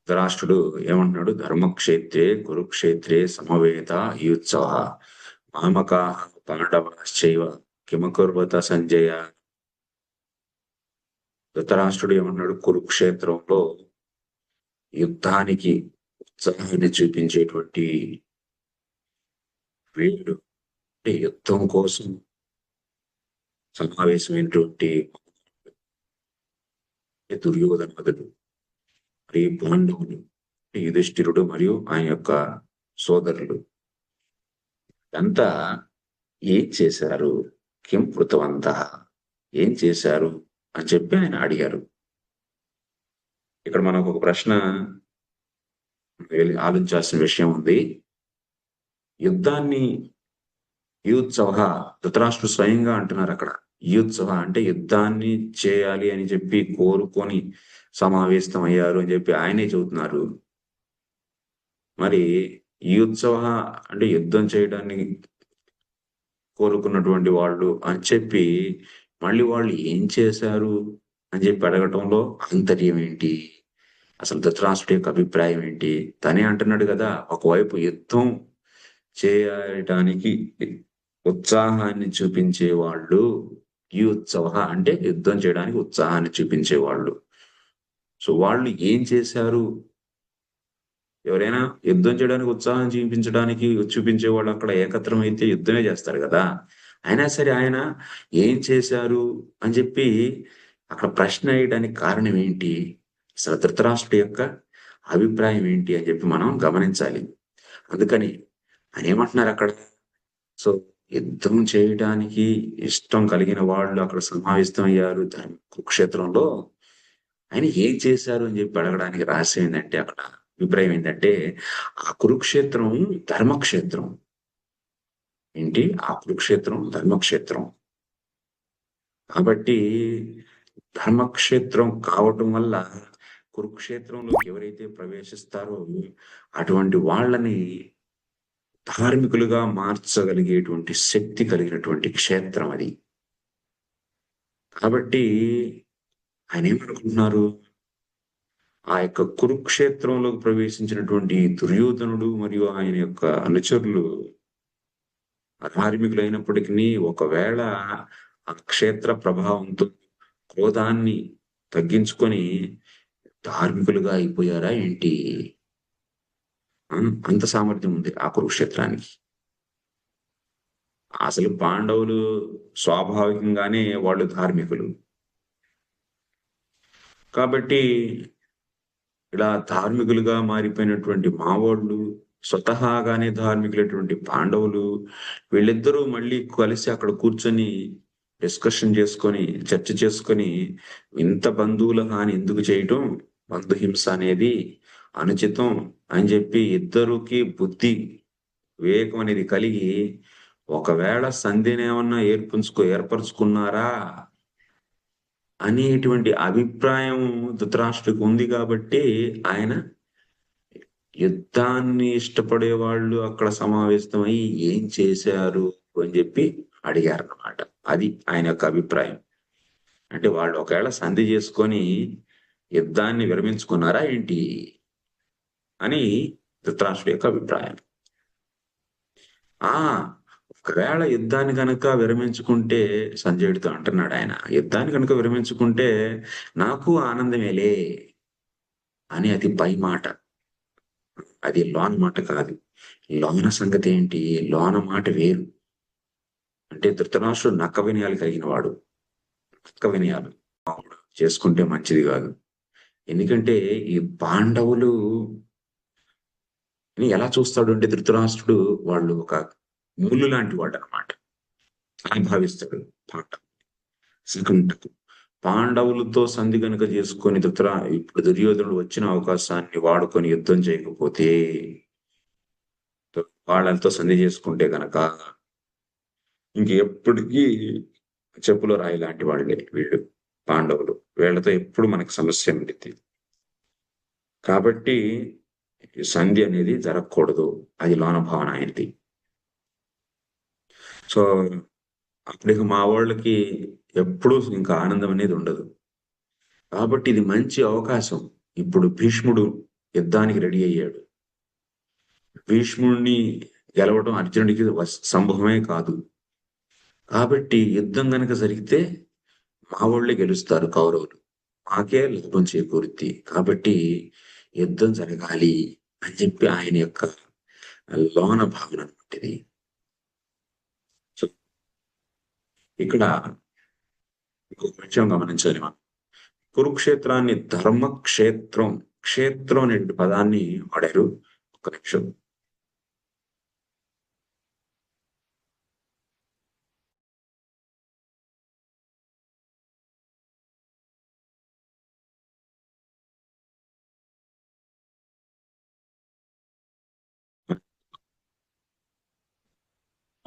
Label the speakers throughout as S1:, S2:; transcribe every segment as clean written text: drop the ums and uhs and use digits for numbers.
S1: ధృతరాష్ట్రుడు ఏమంటున్నాడు? ధర్మక్షేత్రే కురుక్షేత్రే సమవేత యుత్సవ మామకాః పాండవాశ్చైవ కిమకుర్వత సంజయ. ధృతరాష్ట్రుడు ఏమన్నాడు? కురుక్షేత్రంలో యుద్ధానికి ఉత్సాహాన్ని చూపించేటువంటి వీరుడు, అంటే యుద్ధం కోసం సమావేశమైనటువంటి దుర్యోధనాదులు మరియు పాండవులు, యుధిష్ఠిరుడు మరియు ఆయన యొక్క సోదరులు అంతా ఏం చేశారు? కిం కృతవంతః, ఏం చేశారు అని చెప్పి ఆయన అడిగారు. ఇక్కడ మనకు ఒక ప్రశ్న ఆలోచించాల్సిన విషయం ఉంది. యుద్ధాన్ని యూత్సవ, ధృతరాష్ట్రుడు స్వయంగా అంటున్నారు అక్కడ. యూత్సవ అంటే యుద్ధాన్ని చేయాలి అని చెప్పి కోరుకొని సమావేశం అయ్యారు అని చెప్పి ఆయనే చెబుతున్నారు. మరి యూత్సవ అంటే యుద్ధం చేయడాన్ని కోరుకున్నటువంటి వాళ్ళు అని చెప్పి మళ్ళీ వాళ్ళు ఏం చేశారు అని చెప్పి అడగటంలో ఆంతర్యం ఏంటి? అసలు ధృతరాష్ట్రుడి యొక్క అభిప్రాయం ఏంటి? తనే అంటున్నాడు కదా, ఒకవైపు యుద్ధం చేయడానికి ఉత్సాహాన్ని చూపించే వాళ్ళు యూత్సవ అంటే యుద్ధం చేయడానికి ఉత్సాహాన్ని చూపించేవాళ్ళు. సో వాళ్ళు ఏం చేశారు? ఎవరైనా యుద్ధం చేయడానికి ఉత్సాహం చూపించే వాళ్ళు అక్కడ ఏకత్రం అయితే యుద్ధమే చేస్తారు కదా. అయినా సరే ఆయన ఏం చేశారు అని చెప్పి అక్కడ ప్రశ్న వేయడానికి కారణం ఏంటి? అసలు ధృతరాష్ట్రుడి యొక్క అభిప్రాయం ఏంటి అని చెప్పి మనం గమనించాలి. అందుకని ఆయన ఏమంటున్నారు అక్కడ? సో యుద్ధం చేయడానికి ఇష్టం కలిగిన వాళ్ళు అక్కడ సమావేశమయ్యారు కురుక్షేత్రంలో. ఆయన ఏం చేశారు అని చెప్పి అడగడానికి రహస్యం ఏంటంటే, అక్కడ అభిప్రాయం ఏంటంటే, ఆ కురుక్షేత్రం ధర్మక్షేత్రం. ఏంటి? ఆ కురుక్షేత్రం ధర్మక్షేత్రం. కాబట్టి ధర్మక్షేత్రం కావటం వల్ల కురుక్షేత్రంలోకి ఎవరైతే ప్రవేశిస్తారో అటువంటి వాళ్ళని ధార్మికులుగా మార్చగలిగేటువంటి శక్తి కలిగినటువంటి క్షేత్రం అది. కాబట్టి ఆయన ఏమనుకుంటున్నారు? ఆ యొక్క కురుక్షేత్రంలోకి ప్రవేశించినటువంటి దుర్యోధనుడు మరియు ఆయన యొక్క అనుచరులు అధార్మికులైనప్పటికీ ఒకవేళ ఆ క్షేత్ర ప్రభావంతో క్రోధాన్ని తగ్గించుకొని ధార్మికులుగా అయిపోయారా ఏంటి? అంత సామర్థ్యం ఉంది ఆ కురుక్షేత్రానికి. అసలు పాండవులు స్వాభావికంగానే వాళ్ళు ధార్మికులు. కాబట్టి ఇలా ధార్మికులుగా మారిపోయినటువంటి మావోళ్ళు, స్వతహాగానే ధార్మికులైనటువంటి పాండవులు, వీళ్ళిద్దరూ మళ్ళీ కలిసి అక్కడ కూర్చొని డిస్కషన్ చేసుకొని, చర్చ చేసుకొని, ఇంత బంధువుల హాని ఎందుకు చేయటం? బంధుహింస అనేది అనుచితం అని చెప్పి ఇద్దరికి బుద్ధి వివేకం అనేది కలిగి ఒకవేళ సంధినేమన్నా ఏర్పరచుకున్నారా అనేటువంటి అభిప్రాయం ధృతరాష్ట్రుడికి ఉంది కాబట్టి ఆయన యుద్ధాన్ని ఇష్టపడే వాళ్ళు అక్కడ సమావేశమై ఏం చేశారు అని చెప్పి అడిగారన్నమాట. అది ఆయన యొక్క అభిప్రాయం. అంటే వాళ్ళు ఒకవేళ సంధి చేసుకొని యుద్ధాన్ని విరమించుకున్నారా ఏంటి అని ధృతరాష్ట్రుడి యొక్క అభిప్రాయం. ఒకవేళ యుద్ధాన్ని కనుక విరమించుకుంటే, సంజయుడితో అంటున్నాడు ఆయన, యుద్ధాన్ని కనుక విరమించుకుంటే నాకు ఆనందమేలే అని. అది పై మాట, అది లోన మాట కాదు. లోన సంగతి ఏంటి? లోన మాట వేరు. అంటే ధృతరాష్ట్రుడు నక్క వినయాలు కలిగిన వాడు. నక్క వినయాలు చేసుకుంటే మంచిది కాదు. ఎందుకంటే ఈ పాండవులు ఎలా చూస్తాడు అంటే ధృతరాష్ట్రుడు వాళ్ళు ఒక ముళ్ళు లాంటి వాడు అనమాట అని భావిస్తాడు. పాండవులతో సంధి కనుక చేసుకొని ఇప్పుడు దుర్యోధనుడు వచ్చిన అవకాశాన్ని వాడుకొని యుద్ధం చేయకపోతే, వాళ్ళతో సంధి చేసుకుంటే గనక ఇంకెప్పటికీ చెప్పులో రాయి లాంటి వాళ్ళే వీళ్ళు పాండవులు. వీళ్ళతో ఎప్పుడు మనకు సమస్య ఉండిద్ది. కాబట్టి సంధి అనేది జరగకూడదు. అది లోన భావన ఆయనది. సో అప్పుడు మా వాళ్ళకి ఎప్పుడూ ఇంకా ఆనందం అనేది ఉండదు. కాబట్టి ఇది మంచి అవకాశం. ఇప్పుడు భీష్ముడు యుద్ధానికి రెడీ అయ్యాడు. భీష్ముడిని గెలవడం అర్జునుడికి సంభవమే కాదు. కాబట్టి యుద్ధం గనక జరిగితే మా వాళ్ళే గెలుస్తారు కౌరవులు. మాకే లాభం చేకూరుద్ది. కాబట్టి యుద్ధం జరగాలి అని చెప్పి ఆయన యొక్క లోన భావన అన్నమాట ఇది. సో, ఇక్కడ ఇంకొక విషయం గమనించాలి మనం. కురుక్షేత్రాన్ని ధర్మక్షేత్రం, క్షేత్రం అనే పదాన్ని వాడారు. ఒక్క నిమిషం.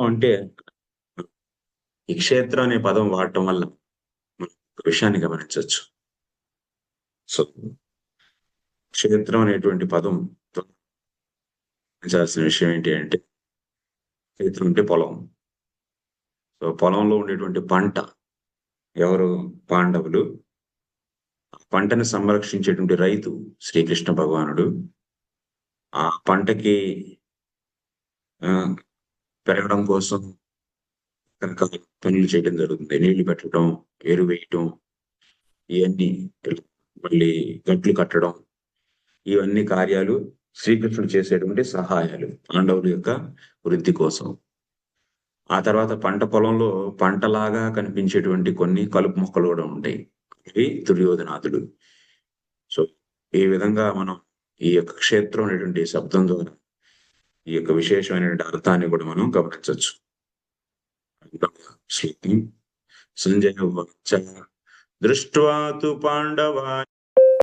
S1: అంటే ఈ క్షేత్రం అనే పదం వాడటం వల్ల మనం ఒక విషయాన్ని గమనించొచ్చు. సో, క్షేత్రం అనేటువంటి పదం గమనించాల్సిన విషయం ఏంటి అంటే, క్షేత్రం అంటే పొలం. సో, పొలంలో ఉండేటువంటి పంట ఎవరు? పాండవులు. ఆ పంటని సంరక్షించేటువంటి రైతు శ్రీకృష్ణ భగవానుడు. ఆ పంటకి పెరగడం కోసం రకరకాల పనులు చేయడం జరుగుతుంది. నీళ్లు పెట్టడం, ఎరువేయటం, ఇయన్నీ మళ్ళీ గట్లు కట్టడం, ఇవన్నీ కార్యాలు శ్రీకృష్ణుడు చేసేటువంటి సహాయాలు పాండవుల యొక్క వృద్ధి కోసం. ఆ తర్వాత పంట పొలంలో పంటలాగా కనిపించేటువంటి కొన్ని కలుపు మొక్కలు కూడా ఉంటాయి. ఇవి దుర్యోధనాదులు. సో, ఈ విధంగా మనం ఈ యొక్క క్షేత్రం అనేటువంటి శబ్దం ద్వారా ఈ యొక్క విశేషమైనటువంటి అర్థాన్ని కూడా మనం గమనించొచ్చు. శ్లోకం. సంజయ ఉవాచ దృష్ట్వా తు పాండవాన్